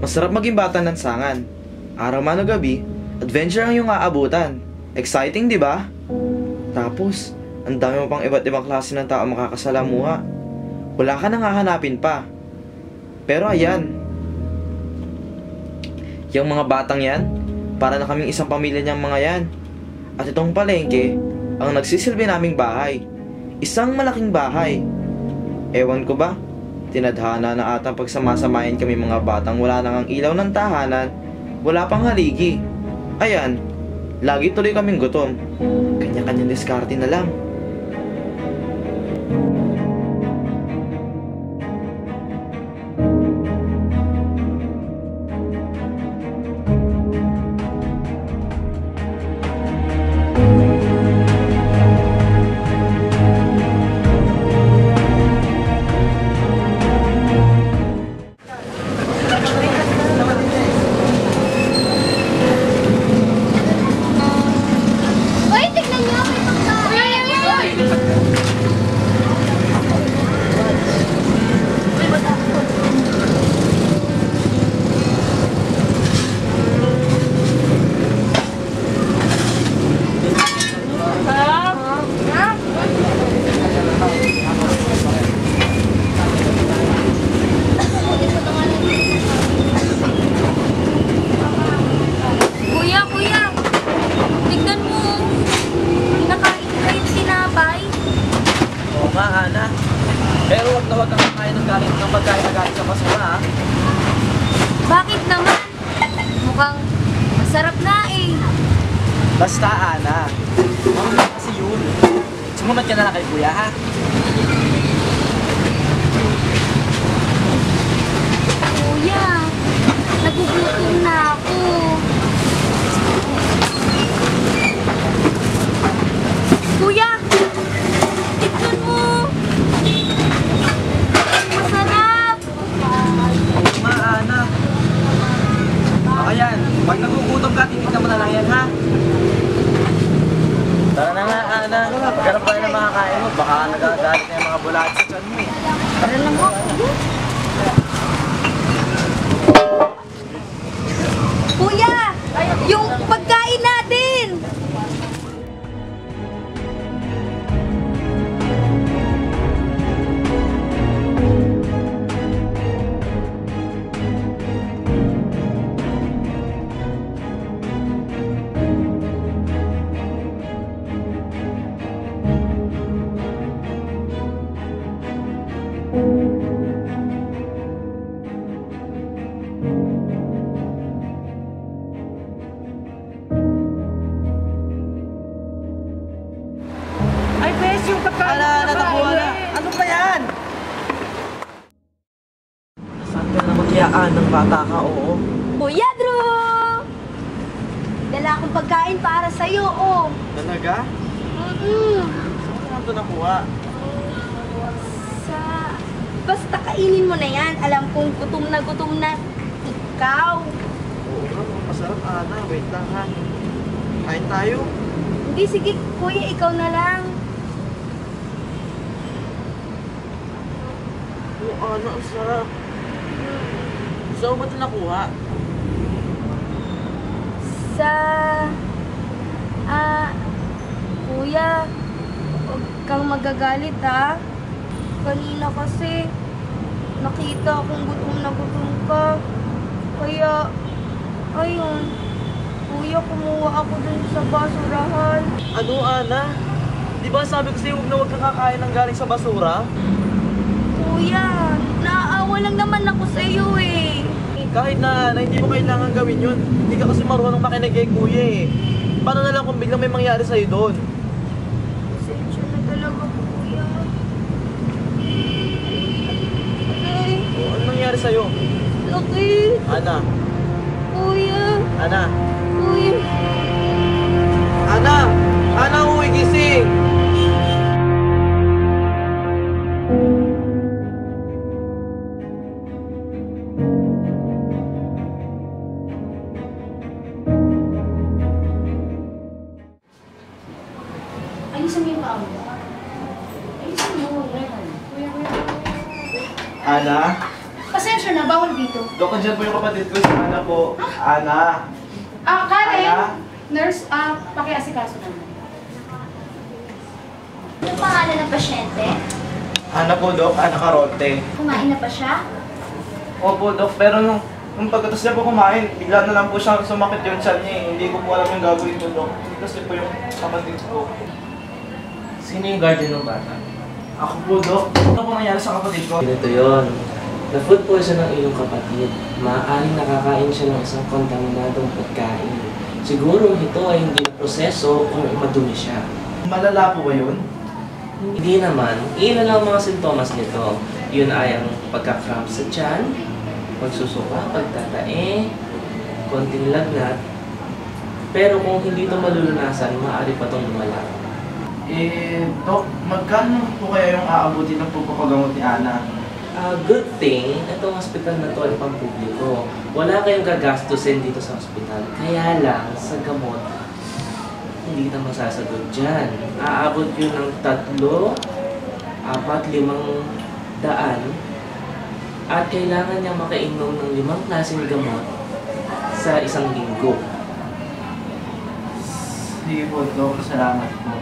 Masarap maging bata ng sangan. Araw man o gabi, adventure ang iyong aabutan. Exciting, di ba? Tapos, ang dami mo pang iba't ibang klase ng tao makakasalamuha. Wala ka nang hahanapin pa. Pero ayan, yung mga batang yan, para na kaming isang pamilya niyang mga yan. At itong palengke, ang nagsisilbi naming bahay. Isang malaking bahay. Ewan ko ba, tinadhana na atang pagsamasamahin kami mga batang wala nang ang ilaw ng tahanan, wala pang haligi. Ayan, lagi tuloy kaming gutom. Kanya-kanyang diskarte na lang. Pero wag na wag kang kakain ng galing ng pagkain na galing sa basura, ha? Bakit naman? Mukhang masarap na eh. Basta, Ana. Mamaya kasi yun. Sumunod ka na lang kay Kuya, ha? Kuya, nagugutom na ako. Kuya! Tignan mo! Masarap! Ma, Ana. Ayan, pag nagugutom ka, titignan mo na lang yan, ha? Tara na nga, Ana. Maghanap tayo ng makakain mo. Baka nagagalit na yung mga bulaan sa tiyan mo, eh. Tara na mo. Kuya! Yung pagkain natin! Ay, Bes, yung pagkain na nakuha na. Ano ba yan? Saan ka na magyaan ng bata ka, oo? Kuya Drew! Dala akong pagkain para sa'yo, oh. Talaga? Saan ka ito nakuha? Sa... Basta kainin mo na yan. Alam kong gutom na ikaw. Oo nga, masarap, Ana. Wait lang, ha? Kain tayo. Hindi, sige, kuya, ikaw na lang. Oo, Ana, ang sarap. Saan mo ito nakuha? Sa... kuya, huwag kang magagalit, ha? Kanina kasi, nakita akong gutom na gutom ka. Kaya, ayun, kuya, kumuha ako dun sa basurahan. Ano, Ana? Di ba sabi ko sa'yo, huwag na huwag kang kakain ng galing sa basura? Kuya, naaawa lang naman ako sa iyo eh. Kahit na hindi mo kailangan gawin yun. Hindi ka kasi marunong makinig kay Kuya, eh. Paano na lang kung biglang may mangyari sa'yo doon? Pasensya na talaga, kuya. Ay, O, ano nangyari sa'yo? sakit. Ana? Kuya, Ana? kuya. Ana! Ana, uwi, gising! Ayusin mo yung paa mo. Ayusin mo. Yan. Ana? Pasensya na, bawal dito. Dok, andyan po yung kapatid ko, si Ana po. Ana? Karen, Ana? nurse, pakiasikaso naman. Yung pangalan ng pasyente, Ana po, Dok. Ana Caronte. kumain na pa siya? Opo, Dok. Pero nung pagkatas niya po kumain, bigla na lang po siya sumakit yung tiyan niya eh. Hindi ko po alam yung gagawin ko, Dok. Kasi po yung kapatid ko. Sino yung guardian ng bata? Ako po, Dok. Ano po nangyari sa kapatid ko? Ganito yun. Na-food poison ng iyong kapatid. Maaaring nakakain siya ng isang kontaminadong pagkain. Siguro ito ay hindi na proseso o madumi siya. Malala po ba yun? Hindi naman. Ilan lang ang mga sintomas nito. Yun ay ang pagka-cramp sa tiyan, pagsusuka, pagtatae, konting lagnat. Pero kung hindi ito malulunasan, maaari pa itong lumala. Dok, magkano po kaya yung aabuti ng pagpapagamot ni Ana? Good thing, itong hospital na to ay pampubliko. Wala kayong gagastusin dito sa hospital. Kaya lang, sa gamot, hindi na masasagot dyan. Aabot yun ng 3, 4, 5 daan. At kailangan niya makainom ng 5 klaseng gamot sa isang linggo. Sige po, Dok. Salamat po.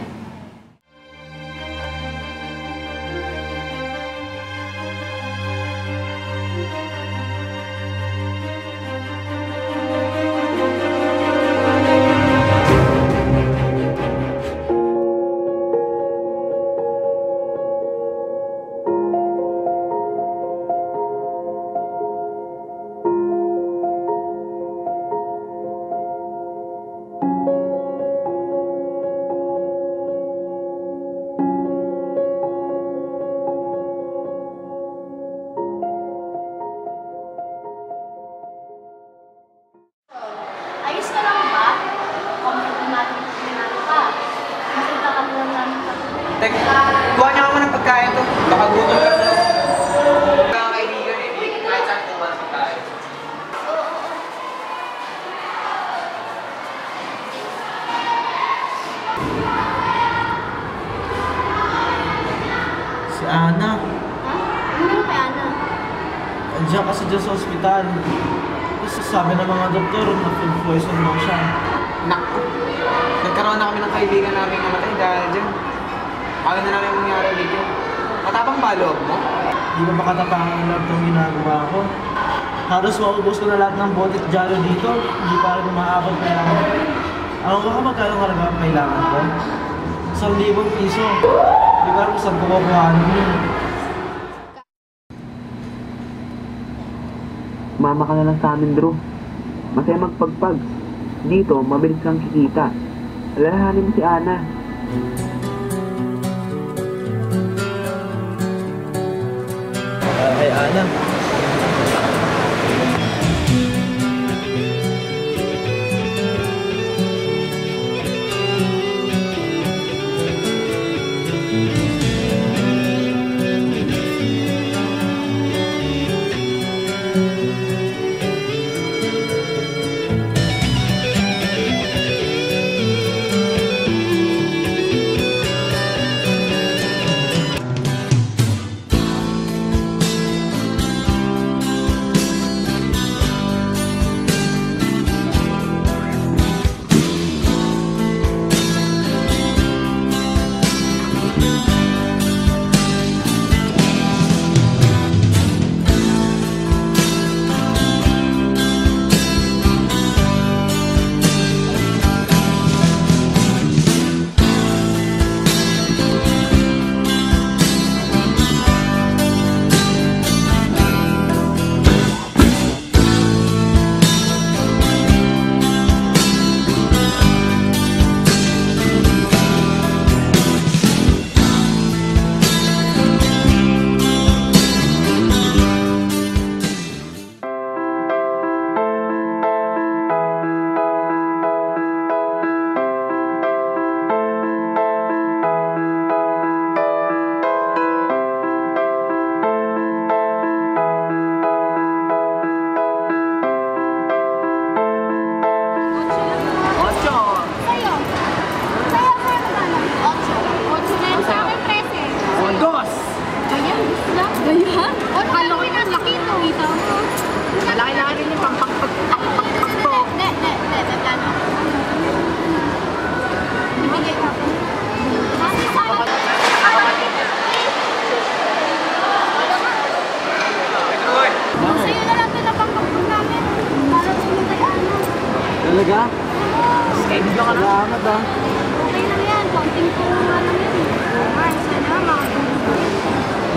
Ayos ka lang ba? Komplementado ka. Makita ka lang namin ka. Tek, kuha niyo ako ng pagkain to. Baka gutom ka. Mga kaibigan eh, hindi kahit saan kuha ng pagkain. Si Ana. Ha? Ano meron kay Ana? Andiyan kasi dyan sa ospital. Kasi sabi ng mga doktor na food poison daw siya. Naku, nagkaroon na kami ng kaibigan namin namatay dahil dyan. Ayaw na namin mangyari dito. Matapang ba loob mo? Di ba makatapangan ang love ng ginagawa ko? Halos maubos ko na lahat ng bote at jalo dito. Hindi pa rin umaabot na ako. Alam ko ka magkano halaga ang kailangan ko? 1,000 piso. Di ba kung saan ko kukuhanin yun? Mama ka na lang sa amin, Drew. Masaya magpagpag. Dito, mabilis kang kikita. Alalahanin mo si Ana. Kay Ana.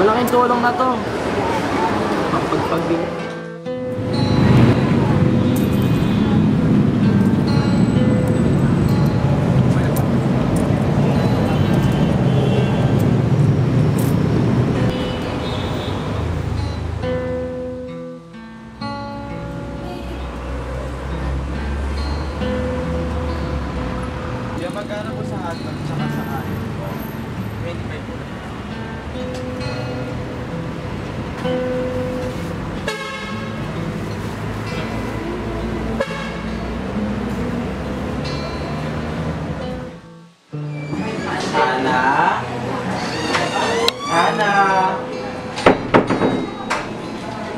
Malaking tulong na to. Pagpagbili. Magkano po sa hotdog tsaka sa kain? 25 po. Ana? Ana?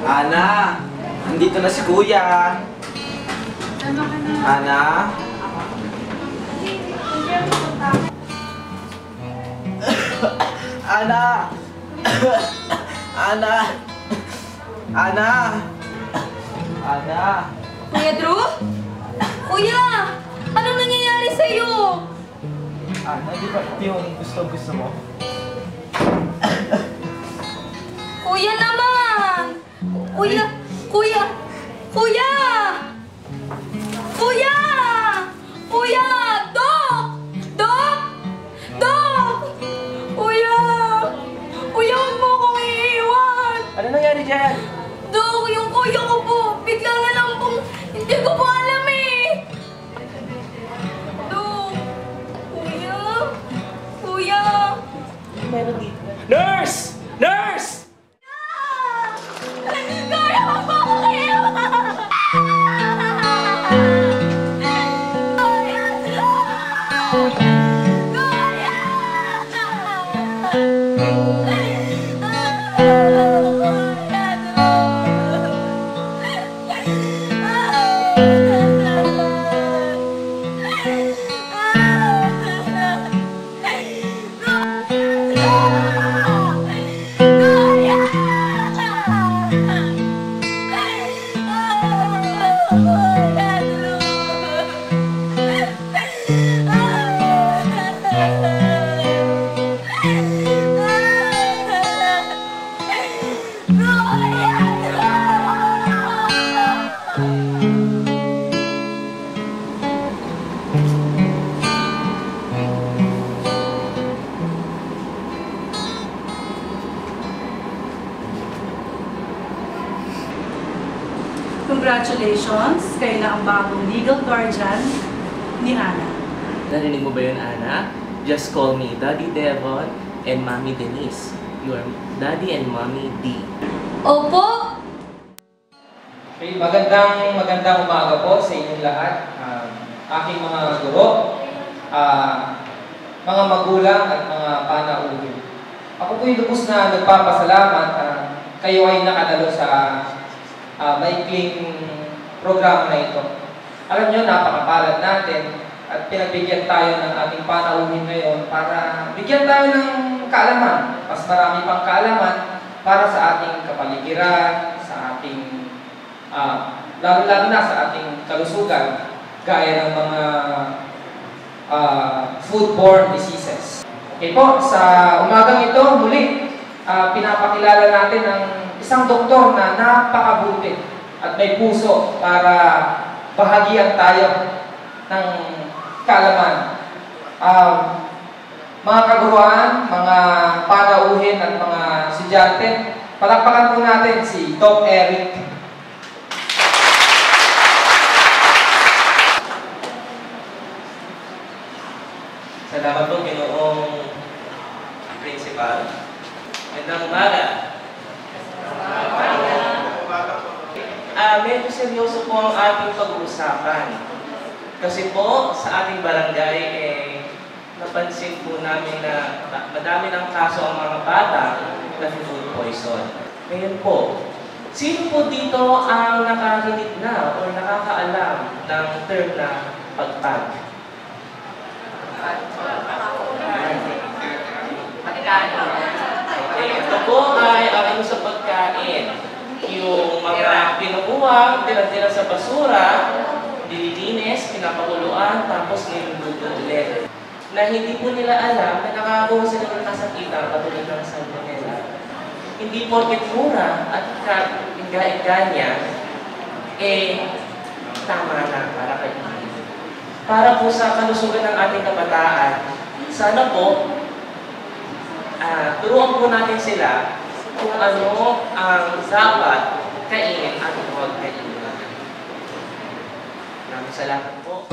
Ana? Nandito na si Kuya. Ana? Ana! Ana! Ana! Ana! Kuya Drew? Kuya! Anong nangyayari sa'yo? Ana, di ba ito yung gusto mo? Kuya naman! Kuya! Kuya! Kuya! Kuya! Kuya! Dok! Dok! Dok! Kuya! Kuya, huwag mo akong iiwan! Ano nangyari dyan? Dok, yung kuya ko po, bigla na lang pong, hindi ko po alam eh! Dok! Kuya! Kuya! Meron dito. Nurse! Nurse! Kuya, huwag mo akong iiwan! Congratulations! Kayo na ang bagong legal guardian ni Ana. Narinig mo ba yun, Ana? Just call me Daddy Devon and Mommy Denise. You are Daddy and Mommy D. Opo! Okay, magandang umaga po sa inyong lahat. Aking mga guro, mga magulang at mga panauhin. Ako po yung lubos na nagpapasalamat. Kayo ay nakadalo sa maikling programa na ito. Alam nyo, napakapalad natin at pinagbigyan tayo ng ating panauhin ngayon para bigyan tayo ng kaalaman, mas marami pang kaalaman para sa ating kapaligiran, sa ating, lalo-lalo na sa ating kalusugan, gaya ng mga foodborne diseases. Okay po, sa umagang ito, muli, pinapakilala natin ang isang doktor na napakabuti at may puso para bahagian tayo ng kaalaman. Mga kaguruan, mga panauhin at mga estudyante, palakpakan po natin si Doc Eric. Salamat po, Ginoong Principal. Magandang umaga. Medyo seryoso po ang ating pag-uusapan. Kasi po, sa ating barangay, napansin po namin na madami ng kaso ang mga bata na food poison. Ngayon po, sino po dito ang nakarinig na o nakakaalam ng term na pagpag? Okay, ito po ay ano sa pagkain. Yung mga pinukuha, tira-tira sa basura, dililinis, pinapakuluan, tapos niluluto ulit. Na hindi po nila alam na nakakakuha sila ng kasakitan katulad ng salmonella. hindi porket mura at inga-inganya, tama na para kay para po sa kalusugan ng ating kabataan. Sana po, turuan po natin sila kung ano ang dapat kainin at huwag kainin. Maraming salamat po.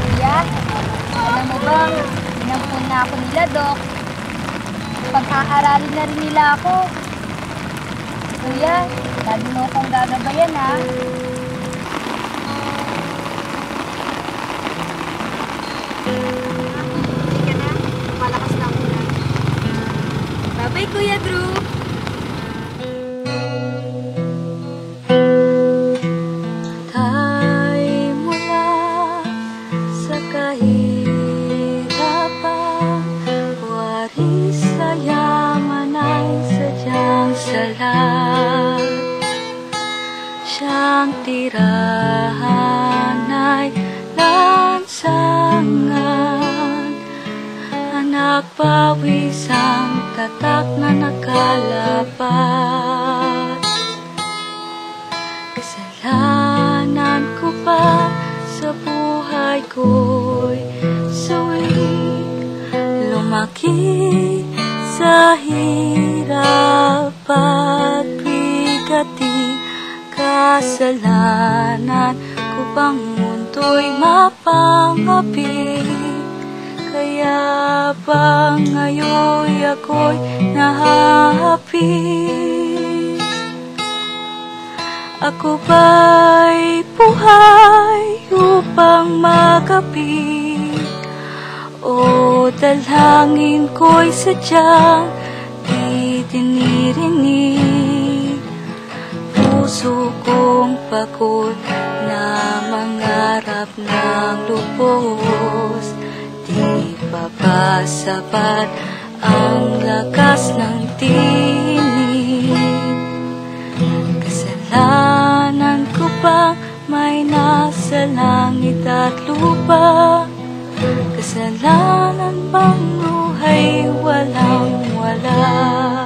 Kuya, alam mo ba, inampun na ako nila, Dok. Pag-aaralin na rin nila ako. Kuya, lagi mo akong gagabayan, ha? Sige na, malakas na ako na. Bye-bye, Kuya Drew. Tayo mula sa kahirapan, waris sa yaman ay sadyang salat. Siyang tirahan ay lansangan, anak pawis ang tatak na nakalapat. Kasalanan ko pa sa buhay ko'y suwi, lumaki sa hirap at bigati. Kasalanan ko bang mundo'y mapangapi, kaya ba ngayon ako'y nahahapis? Ako ba'y buhay upang magapit, o dalangin ko'y sadyang di dinirinig? Puso kong pagod na mangarap ng lubos, di pa ba sapat ang lakas ng tinig? Kasalanan ko bang may nasa langit at lupa? Kasalanan bang buhay walang wala?